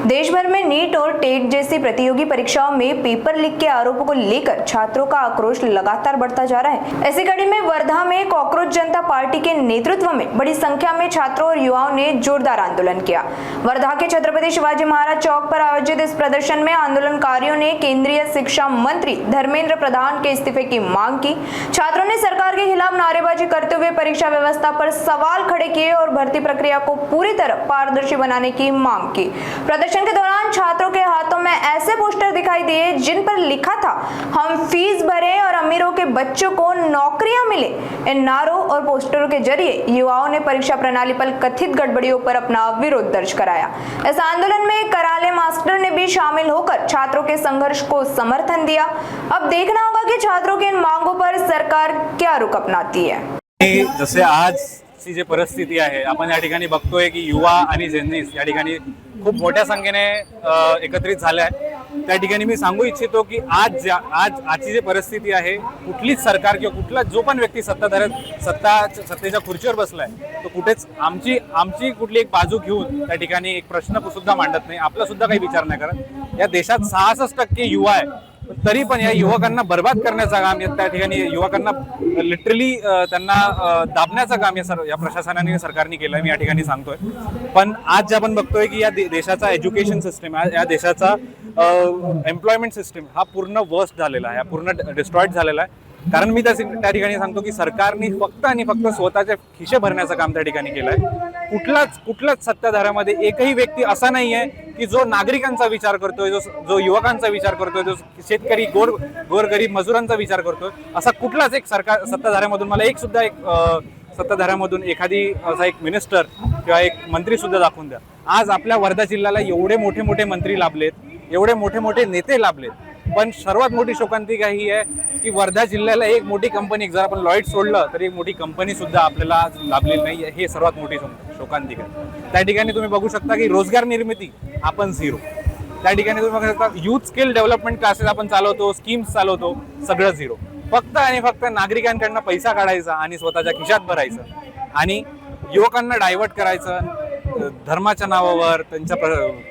देश भर में नीट और टेट जैसी प्रतियोगी परीक्षाओं में पेपर लीक के आरोपों को लेकर छात्रों का आक्रोश लगातार बढ़ता जा रहा है। ऐसी कड़ी में वर्धा में कॉकरोच जनता पार्टी के नेतृत्व में बड़ी संख्या में छात्रों और युवाओं ने जोरदार आंदोलन किया। वर्धा के छत्रपति शिवाजी महाराज चौक पर आयोजित इस प्रदर्शन में आंदोलनकारियों ने केंद्रीय शिक्षा मंत्री धर्मेंद्र प्रधान के इस्तीफे की मांग की। छात्रों ने सरकार के खिलाफ नारेबाजी करते हुए परीक्षा व्यवस्था पर सवाल खड़े किए और भर्ती प्रक्रिया को पूरी तरह पारदर्शी बनाने की मांग की। प्रदर्शन के दौरान छात्रों के हाथों में ऐसे पोस्टर दिखाई दिए जिन पर लिखा था, हम फीस भरें और अमीरों के बच्चों को नौकरियां मिले। इन नारों और पोस्टरों के जरिए युवाओं ने परीक्षा प्रणाली पर कथित गड़बड़ियों पर अपना विरोध दर्ज कराया। इस आंदोलन में कराले मास्टर ने भी शामिल होकर छात्रों के संघर्ष को समर्थन दिया। अब देखना होगा कि छात्रों की इन मांगों पर सरकार क्या रुख अपनाती है। जसे आजची जी परिस्थिती आहे, आपण या ठिकाणी बघतोय की युवा आणि जेनझीस या ठिकाणी खूप मोठ्या संख्येने एकत्रित झाले आहे। त्या ठिकाणी मी सांगू इच्छितो की आजची जी परिस्थिती आहे, कुठलीच सरकार किंवा कुठला जो पण व्यक्ती सत्तेच्या खुर्चीवर बसलाय तो कुठेच आमची कुठली एक बाजू घेऊन त्या ठिकाणी एक प्रश्न सुद्धा मांडत नाही, आपला सुद्धा काही विचार नाही करत। या देशात 66% युवा आहे, तरी पण या युवकांना बर्बाद करण्याचं काम त्या ठिकाणी युवकांना लिटरली त्यांना दाबण्याचं काम या प्रशासनाने सरकारने केलं मी या ठिकाणी सांगतोय। पण आज जे आपण बघतोय की या देशाचा एज्युकेशन सिस्टम, या देशाचा एम्प्लॉयमेंट सिस्टम हा पूर्ण वर्स्ट झालेला आहे, पूर्ण डिस्ट्रॉयड झालेला आहे। कारण मी त्या ठिकाणी सांगतो की सरकारने फक्त आणि फक्त स्वतःचे खिशे भरण्याचं काम त्या ठिकाणी केलंय। कुठल्याच सत्ताधाऱ्यामध्ये एकही व्यक्ती असा नाहीये की जो नागरिकांचा विचार करतोय, जो युवकांचा विचार करतोय, जो शेतकरी गोरगरीब मजुरांचा विचार करतोय, असा कुठलाच एक सत्ताधाऱ्यामधून मला एक सत्ताधाऱ्यामधून एखादी असा एक मिनिस्टर किंवा एक मंत्री सुद्धा दाखवून द्या। आज आपल्या वर्धा जिल्ह्याला एवढे मोठे मोठे मंत्री लाभलेत, एवढे मोठे मोठे नेते लाभलेत, पण सर्वात मोठी शोकांतिका ही आहे की वर्धा जिल्ह्याला एक मोठी कंपनी, जर आपण लॉइड सोडलं तर एक मोठी कंपनी सुद्धा आपल्याला लाभलेली नाही, हे सर्वात मोठी शोकांतिका आहे। त्या ठिकाणी तुम्ही बघू शकता की रोजगार निर्मिती आपण झिरो। त्या ठिकाणी तुम्ही बघू शकता यूथ स्किल डेव्हलपमेंट क्लासेस आपण चालवतो, स्कीम्स चालवतो, सगळं झिरो। फक्त आणि फक्त नागरिकांकडनं पैसा काढायचा आणि स्वतःच्या खिशात भरायचं आणि युवकांना डायव्हर्ट करायचं, धर्माच्या नावावर त्यांच्या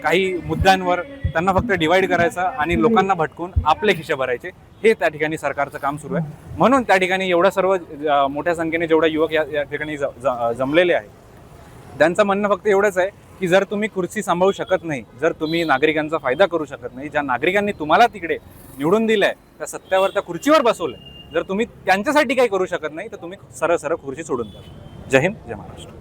काही मुद्द्यांवर त्यांना फक्त डिवाइड करायचं आणि लोकांना भटकून आपले खिशे भरायचे, हे त्या ठिकाणी सरकारचं काम सुरू आहे। म्हणून त्या ठिकाणी एवढं सर्व मोठ्या संख्येने जेवढे युवक या ठिकाणी जमलेले आहेत, त्यांचं म्हणणं फक्त एवढंच आहे की जर तुम्ही खुर्ची सांभाळू शकत नाही, जर तुम्ही नागरिकांचा फायदा करू शकत नाही, ज्या नागरिकांनी तुम्हाला तिकडे निवडून दिलंय, त्या सत्तेवर त्या खुर्चीवर बसवलंय, जर तुम्ही त्यांच्यासाठी काही करू शकत नाही तर तुम्ही सरळ खुर्ची सोडून द्या। जय हिंद, जय महाराष्ट्र।